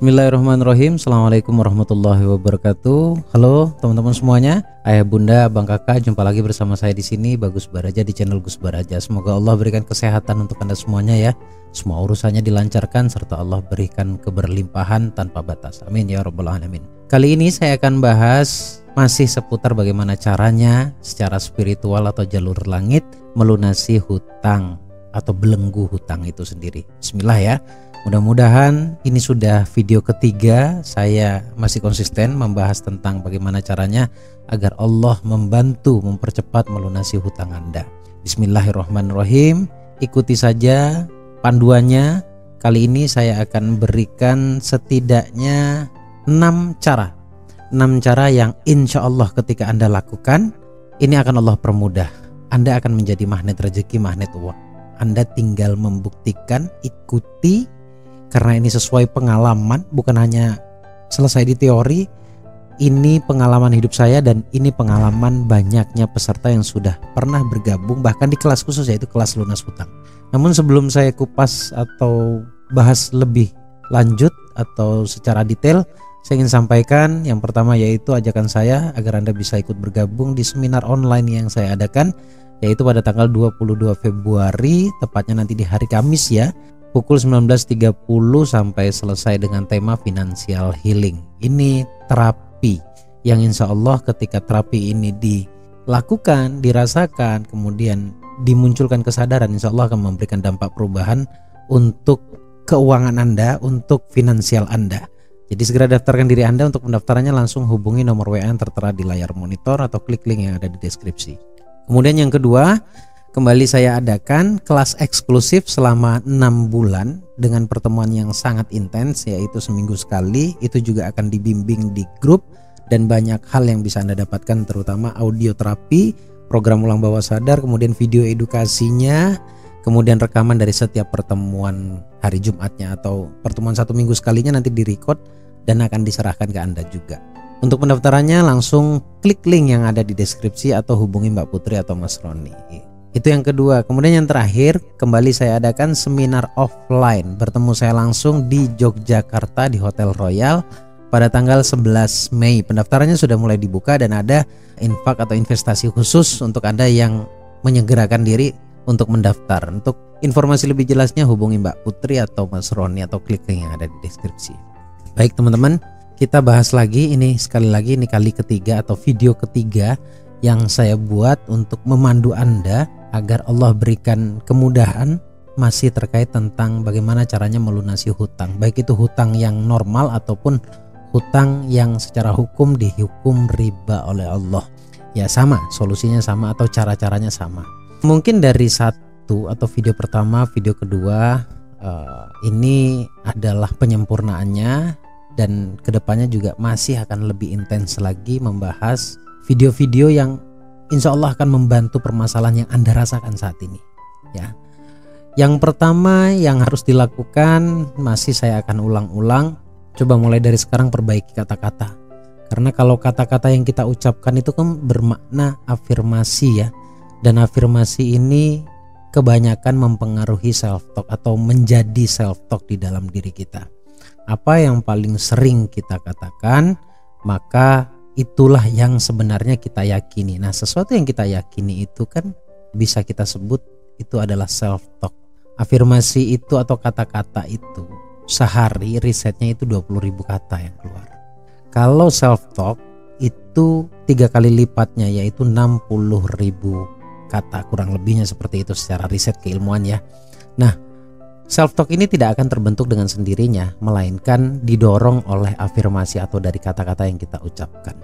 Bismillahirrahmanirrahim. Assalamualaikum warahmatullahi wabarakatuh. Halo teman-teman semuanya, ayah bunda, bang kakak, jumpa lagi bersama saya di sini Bagus Baraja di channel Gus Baraja. Semoga Allah berikan kesehatan untuk anda semuanya ya. Semua urusannya dilancarkan serta Allah berikan keberlimpahan tanpa batas. Amin ya rabbal alamin. Kali ini saya akan bahas masih seputar bagaimana caranya secara spiritual atau jalur langit melunasi hutang atau belenggu hutang itu sendiri. Bismillah ya. Mudah-mudahan ini sudah video ketiga saya masih konsisten membahas tentang bagaimana caranya agar Allah membantu mempercepat melunasi hutang Anda. Bismillahirrahmanirrahim. Ikuti saja panduannya. Kali ini saya akan berikan setidaknya 6 cara. 6 cara yang insya Allah ketika Anda lakukan, ini akan Allah permudah. Anda akan menjadi magnet rezeki, magnet uang. Anda tinggal membuktikan, ikuti. Karena ini sesuai pengalaman, bukan hanya selesai di teori. Ini pengalaman hidup saya dan ini pengalaman banyaknya peserta yang sudah pernah bergabung bahkan di kelas khusus, yaitu kelas lunas hutang. Namun sebelum saya kupas atau bahas lebih lanjut atau secara detail, saya ingin sampaikan yang pertama yaitu ajakan saya agar Anda bisa ikut bergabung di seminar online yang saya adakan, yaitu pada tanggal 22 Februari, tepatnya nanti di hari Kamis ya, pukul 19.30 sampai selesai dengan tema financial healing. Ini terapi yang insya Allah ketika terapi ini dilakukan, dirasakan, kemudian dimunculkan kesadaran, insya Allah akan memberikan dampak perubahan untuk keuangan Anda, untuk finansial Anda. Jadi segera daftarkan diri Anda. Untuk pendaftarannya langsung hubungi nomor WA yang tertera di layar monitor atau klik link yang ada di deskripsi. Kemudian yang kedua, kembali saya adakan kelas eksklusif selama 6 bulan dengan pertemuan yang sangat intens, yaitu seminggu sekali. Itu juga akan dibimbing di grup dan banyak hal yang bisa Anda dapatkan, terutama audio terapi, program ulang bawah sadar, kemudian video edukasinya, kemudian rekaman dari setiap pertemuan hari Jumatnya atau pertemuan 1 minggu sekalinya nanti direcord dan akan diserahkan ke Anda juga. Untuk pendaftarannya langsung klik link yang ada di deskripsi atau hubungi Mbak Putri atau Mas Roni. Itu yang kedua. Kemudian yang terakhir, kembali saya adakan seminar offline. Bertemu saya langsung di Yogyakarta di Hotel Royal pada tanggal 11 Mei. Pendaftarannya sudah mulai dibuka dan ada infak atau investasi khusus untuk Anda yang menyegerakan diri untuk mendaftar. Untuk informasi lebih jelasnya hubungi Mbak Putri atau Mas Roni atau klik link yang ada di deskripsi. Baik teman-teman, kita bahas lagi. Ini sekali lagi, ini kali ketiga atau video ketiga yang saya buat untuk memandu Anda agar Allah berikan kemudahan masih terkait tentang bagaimana caranya melunasi hutang, baik itu hutang yang normal ataupun hutang yang secara hukum dihukum riba oleh Allah. Ya sama, solusinya sama atau cara-caranya sama. Mungkin dari satu atau video pertama, video kedua ini adalah penyempurnaannya, dan kedepannya juga masih akan lebih intens lagi membahas video-video yang insya Allah akan membantu permasalahan yang Anda rasakan saat ini ya. Yang pertama yang harus dilakukan, masih saya akan ulang-ulang, coba mulai dari sekarang perbaiki kata-kata. Karena kalau kata-kata yang kita ucapkan itu kan bermakna afirmasi ya. Dan afirmasi ini kebanyakan mempengaruhi self-talk atau menjadi self-talk di dalam diri kita. Apa yang paling sering kita katakan, maka itulah yang sebenarnya kita yakini. Nah, sesuatu yang kita yakini itu kan bisa kita sebut itu adalah self-talk. Afirmasi itu atau kata-kata itu sehari risetnya itu 20.000 kata yang keluar. Kalau self-talk itu 3 kali lipatnya, yaitu 60.000 kata, kurang lebihnya seperti itu secara riset keilmuan ya. Nah, self-talk ini tidak akan terbentuk dengan sendirinya, melainkan didorong oleh afirmasi atau dari kata-kata yang kita ucapkan.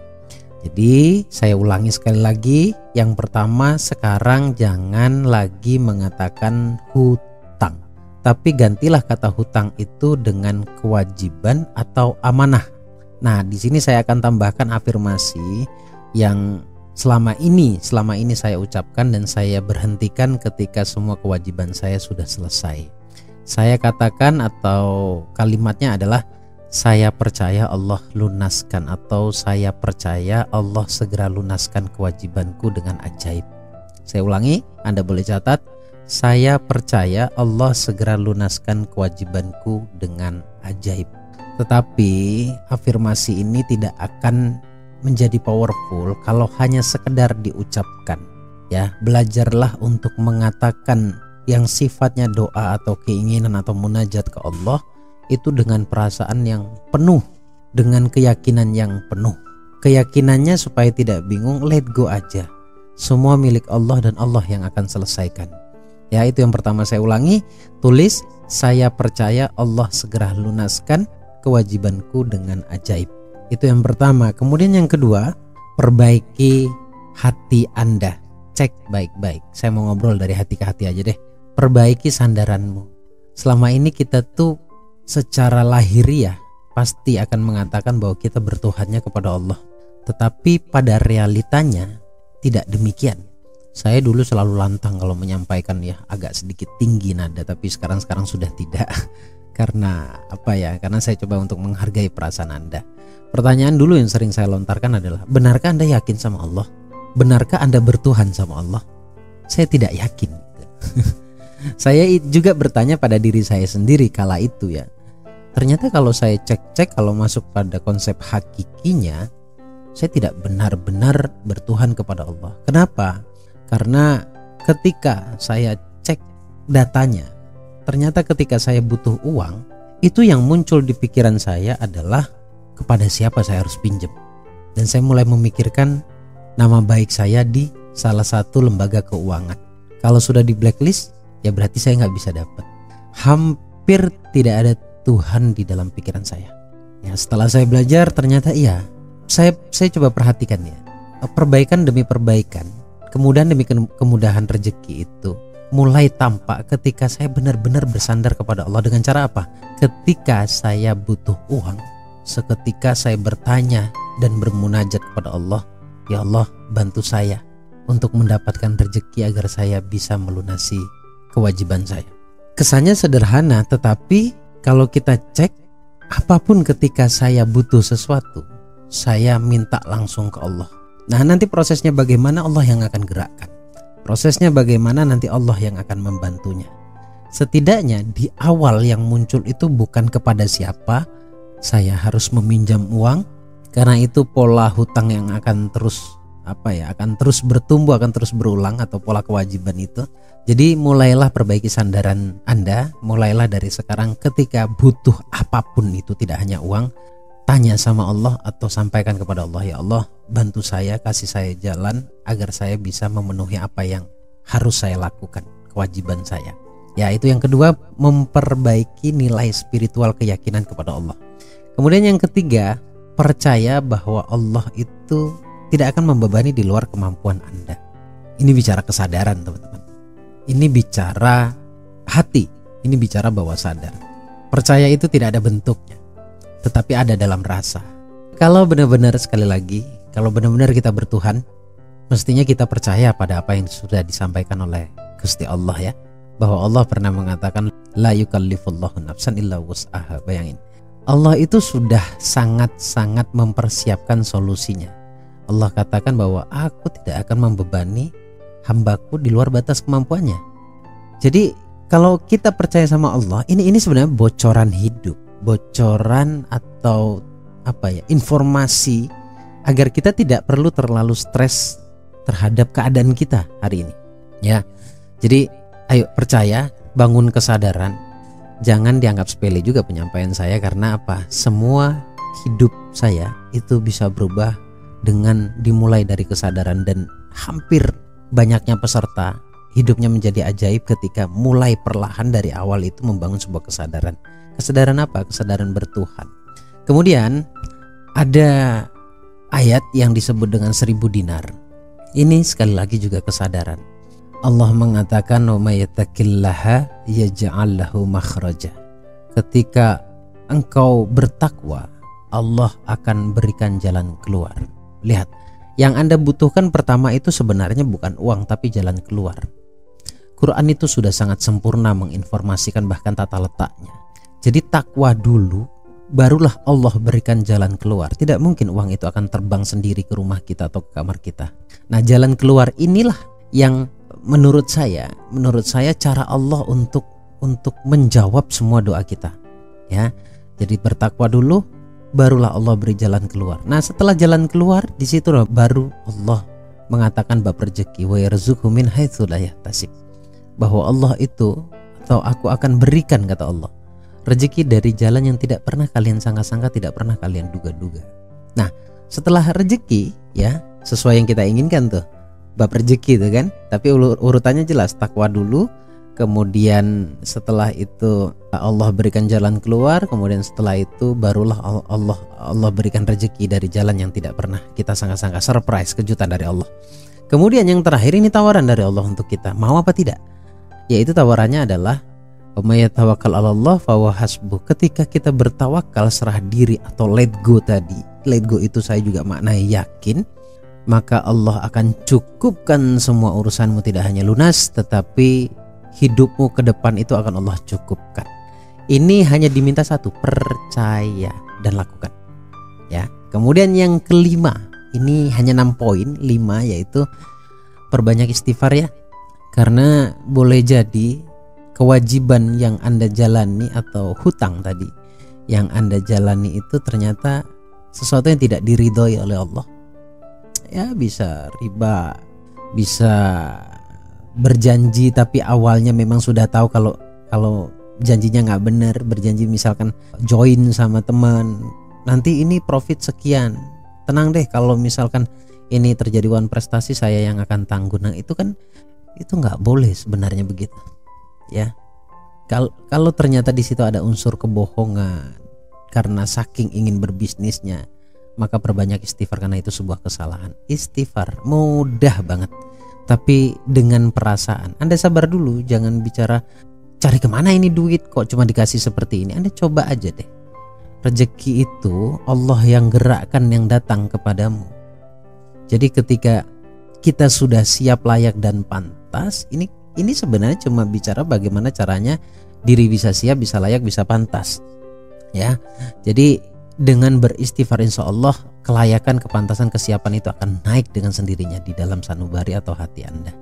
Jadi saya ulangi sekali lagi. Yang pertama, sekarang jangan lagi mengatakan hutang, tapi gantilah kata hutang itu dengan kewajiban atau amanah. Nah, di sini saya akan tambahkan afirmasi yang selama ini saya ucapkan dan saya berhentikan ketika semua kewajiban saya sudah selesai. Saya katakan atau kalimatnya adalah saya percaya Allah lunaskan, atau saya percaya Allah segera lunaskan kewajibanku dengan ajaib. Saya ulangi, Anda boleh catat. Saya percaya Allah segera lunaskan kewajibanku dengan ajaib. Tetapi afirmasi ini tidak akan menjadi powerful kalau hanya sekedar diucapkan. Ya, belajarlah untuk mengatakan yang sifatnya doa atau keinginan atau munajat ke Allah itu dengan perasaan yang penuh, dengan keyakinan yang penuh. Keyakinannya supaya tidak bingung, let go aja. Semua milik Allah dan Allah yang akan selesaikan. Ya, itu yang pertama saya ulangi, tulis saya percaya Allah segera lunaskan kewajibanku dengan ajaib. Itu yang pertama. Kemudian yang kedua, perbaiki hati Anda. Cek baik-baik. Saya mau ngobrol dari hati ke hati aja deh. Perbaiki sandaranmu. Selama ini kita tuh secara lahiriah pasti akan mengatakan bahwa kita bertuhannya kepada Allah. Tetapi pada realitanya tidak demikian. Saya dulu selalu lantang kalau menyampaikan, ya agak sedikit tinggi nada, tapi sekarang sudah tidak. Karena apa ya? Karena saya coba untuk menghargai perasaan Anda. Pertanyaan dulu yang sering saya lontarkan adalah, benarkah Anda yakin sama Allah? Benarkah Anda bertuhan sama Allah? Saya tidak yakin. Saya juga bertanya pada diri saya sendiri kala itu ya. Ternyata kalau saya cek-cek, kalau masuk pada konsep hakikinya, saya tidak benar-benar bertuhan kepada Allah. Kenapa? Karena ketika saya cek datanya, ternyata ketika saya butuh uang, itu yang muncul di pikiran saya adalah kepada siapa saya harus pinjam. Dan saya mulai memikirkan nama baik saya di salah satu lembaga keuangan. Kalau sudah di blacklist, ya berarti saya nggak bisa dapat. Hampir tidak ada Tuhan di dalam pikiran saya. Ya, setelah saya belajar ternyata iya. Saya coba perhatikan ya. Perbaikan demi perbaikan, kemudahan demi kemudahan rezeki itu mulai tampak ketika saya benar-benar bersandar kepada Allah. Dengan cara apa? Ketika saya butuh uang, seketika saya bertanya dan bermunajat kepada Allah, ya Allah, bantu saya untuk mendapatkan rezeki agar saya bisa melunasi kewajiban saya. Kesannya sederhana, tetapi kalau kita cek, apapun ketika saya butuh sesuatu, saya minta langsung ke Allah. Nah, nanti prosesnya bagaimana, Allah yang akan gerakkan. Prosesnya bagaimana, nanti Allah yang akan membantunya. Setidaknya di awal yang muncul itu bukan kepada siapa saya harus meminjam uang, karena itu pola hutang yang akan terus akan terus bertumbuh, akan terus berulang, atau pola kewajiban itu. Jadi mulailah perbaiki sandaran Anda, mulailah dari sekarang. Ketika butuh apapun itu, tidak hanya uang, tanya sama Allah atau sampaikan kepada Allah, ya Allah, bantu saya, kasih saya jalan agar saya bisa memenuhi apa yang harus saya lakukan, kewajiban saya. Ya, itu yang kedua, memperbaiki nilai spiritual keyakinan kepada Allah. Kemudian yang ketiga, percaya bahwa Allah itu tidak akan membebani di luar kemampuan Anda. Ini bicara kesadaran, teman-teman. Ini bicara hati, ini bicara bawah sadar. Percaya itu tidak ada bentuknya, tetapi ada dalam rasa. Kalau benar-benar, sekali lagi, kalau benar-benar kita bertuhan, mestinya kita percaya pada apa yang sudah disampaikan oleh Gusti Allah ya. Bahwa Allah pernah mengatakan, la yukallifullahu nafsan illa wus'aha. Bayangin, Allah itu sudah sangat-sangat mempersiapkan solusinya. Allah katakan bahwa aku tidak akan membebani hambaku di luar batas kemampuannya. Jadi kalau kita percaya sama Allah, ini sebenarnya bocoran hidup, bocoran atau informasi agar kita tidak perlu terlalu stres terhadap keadaan kita hari ini. Ya, jadi ayo percaya, bangun kesadaran. Jangan dianggap sepele juga penyampaian saya, karena apa? Semua hidup saya itu bisa berubah dengan dimulai dari kesadaran, dan hampir banyaknya peserta hidupnya menjadi ajaib ketika mulai perlahan dari awal itu membangun sebuah kesadaran. Kesadaran apa? Kesadaran bertuhan. Kemudian ada ayat yang disebut dengan 1000 dinar. Ini sekali lagi juga kesadaran. Allah mengatakan, wa may yattaqillaha yaj'al lahu makhraja. Ketika engkau bertakwa, Allah akan berikan jalan keluar. Lihat, yang Anda butuhkan pertama itu sebenarnya bukan uang, tapi jalan keluar. Quran itu sudah sangat sempurna menginformasikan bahkan tata letaknya. Jadi takwa dulu, barulah Allah berikan jalan keluar. Tidak mungkin uang itu akan terbang sendiri ke rumah kita atau ke kamar kita. Nah, jalan keluar inilah yang menurut saya cara Allah untuk menjawab semua doa kita. Ya, Jadi bertakwa dulu, barulah Allah beri jalan keluar. Nah setelah jalan keluar, di situ baru Allah mengatakan bab rezeki, wa yarzuqhu min haitsu la yahtasib, bahwa Allah itu, atau aku akan berikan, kata Allah, rezeki dari jalan yang tidak pernah kalian sangka-sangka, tidak pernah kalian duga-duga. Nah setelah rezeki, ya sesuai yang kita inginkan tuh bab rezeki itu kan, tapi urutannya jelas, takwa dulu, kemudian setelah itu Allah berikan jalan keluar, kemudian setelah itu barulah Allah berikan rezeki dari jalan yang tidak pernah kita sangka-sangka, surprise, kejutan dari Allah. Kemudian yang terakhir ini tawaran dari Allah untuk kita, mau apa tidak? Yaitu tawarannya adalah may yatawakkal 'alallah fahuwa hasbuh. Ketika kita bertawakal, serah diri atau let go tadi. Let go itu saya juga maknai yakin, maka Allah akan cukupkan semua urusanmu, tidak hanya lunas tetapi hidupmu ke depan itu akan Allah cukupkan. Ini hanya diminta satu, percaya dan lakukan. Ya. Kemudian yang kelima, ini hanya 6 poin, 5, yaitu perbanyak istighfar ya. Karena boleh jadi kewajiban yang Anda jalani atau hutang tadi yang Anda jalani itu ternyata sesuatu yang tidak diridhoi oleh Allah. Ya bisa riba, bisa berjanji tapi awalnya memang sudah tahu kalau janjinya nggak benar, berjanji misalkan join sama teman, nanti ini profit sekian, tenang deh kalau misalkan ini terjadi one prestasi saya yang akan tanggung. Nah itu kan itu nggak boleh sebenarnya begitu ya. Kalau ternyata di situ ada unsur kebohongan karena saking ingin berbisnisnya, maka perbanyak istighfar karena itu sebuah kesalahan. Istighfar mudah banget, tapi dengan perasaan. Anda sabar dulu, jangan bicara cari kemana ini duit kok cuma dikasih seperti ini. Anda coba aja deh. Rezeki itu Allah yang gerakkan, yang datang kepadamu. Jadi ketika kita sudah siap, layak dan pantas, ini sebenarnya cuma bicara bagaimana caranya diri bisa siap, bisa layak, bisa pantas. Ya. Jadi dengan beristighfar insya Allah kelayakan, kepantasan, kesiapan itu akan naik dengan sendirinya di dalam sanubari atau hati Anda.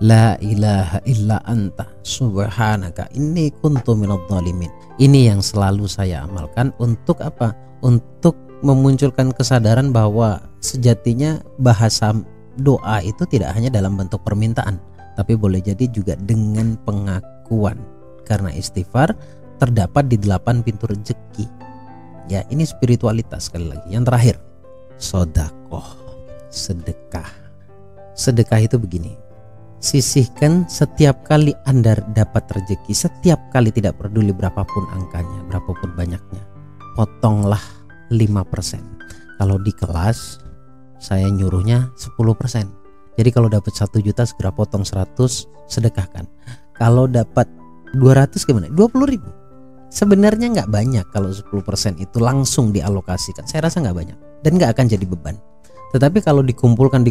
La ilaha illa anta subhanaka inni kuntu minadh dhalimin. Ini yang selalu saya amalkan untuk apa? Untuk memunculkan kesadaran bahwa sejatinya bahasa doa itu tidak hanya dalam bentuk permintaan, tapi boleh jadi juga dengan pengakuan. Karena istighfar terdapat di 8 pintu rezeki. Ya, ini spiritualitas sekali lagi. Yang terakhir, sedekah. Sedekah. Sedekah itu begini. Sisihkan setiap kali Anda dapat rezeki, setiap kali, tidak peduli berapapun angkanya, berapapun banyaknya. Potonglah 5%. Kalau di kelas saya nyuruhnya 10%. Jadi kalau dapat 1 juta segera potong 100, sedekahkan. Kalau dapat 200 gimana? 20.000. Sebenarnya nggak banyak kalau 10% itu langsung dialokasikan. Saya rasa nggak banyak dan nggak akan jadi beban. Tetapi kalau dikumpulkan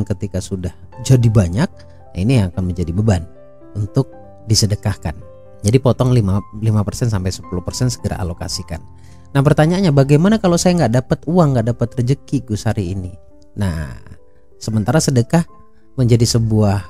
ketika sudah jadi banyak, nah ini yang akan menjadi beban untuk disedekahkan. Jadi potong 5% sampai 10% segera alokasikan. Nah pertanyaannya, bagaimana kalau saya nggak dapat uang, nggak dapat rezeki Gus hari ini? Nah sementara sedekah menjadi sebuah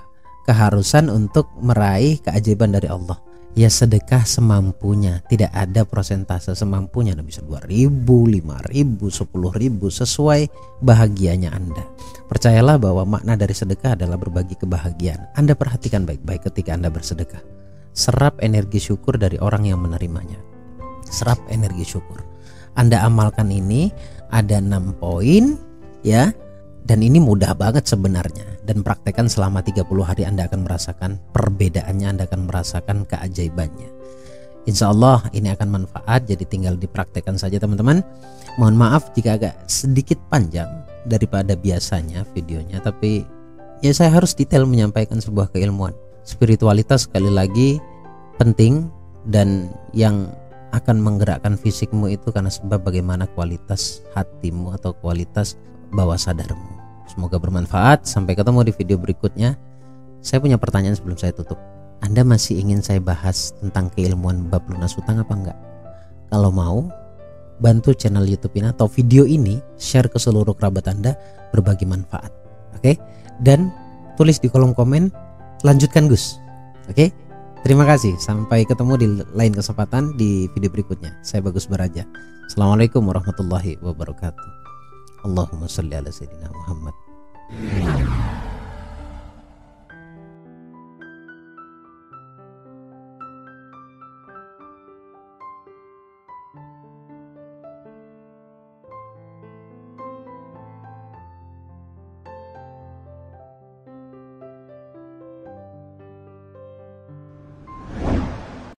keharusan untuk meraih keajaiban dari Allah. Ya sedekah semampunya, tidak ada prosentase, semampunya. Anda bisa 2.000, 5.000, 10.000 sesuai bahagianya Anda. Percayalah bahwa makna dari sedekah adalah berbagi kebahagiaan. Anda perhatikan baik-baik ketika Anda bersedekah. Serap energi syukur dari orang yang menerimanya. Serap energi syukur. Anda amalkan ini, ada 6 poin ya. Dan ini mudah banget sebenarnya. Dan praktekkan selama 30 hari, Anda akan merasakan perbedaannya, Anda akan merasakan keajaibannya. Insya Allah ini akan manfaat, jadi tinggal dipraktekkan saja teman-teman. Mohon maaf jika agak sedikit panjang daripada biasanya videonya, tapi ya saya harus detail menyampaikan sebuah keilmuan. Spiritualitas sekali lagi penting, dan yang akan menggerakkan fisikmu itu karena sebab bagaimana kualitas hatimu atau kualitas bawah sadarmu. Semoga bermanfaat. Sampai ketemu di video berikutnya. Saya punya pertanyaan sebelum saya tutup. Anda masih ingin saya bahas tentang keilmuan bab lunas hutang apa enggak? Kalau mau, bantu channel YouTube ini atau video ini share ke seluruh kerabat Anda, berbagi manfaat. Oke? Dan tulis di kolom komen, lanjutkan Gus. Oke? Terima kasih, sampai ketemu di lain kesempatan di video berikutnya. Saya Bagus Baraja. Assalamualaikum warahmatullahi wabarakatuh. Allahumma sholli ala sayyidina Muhammad.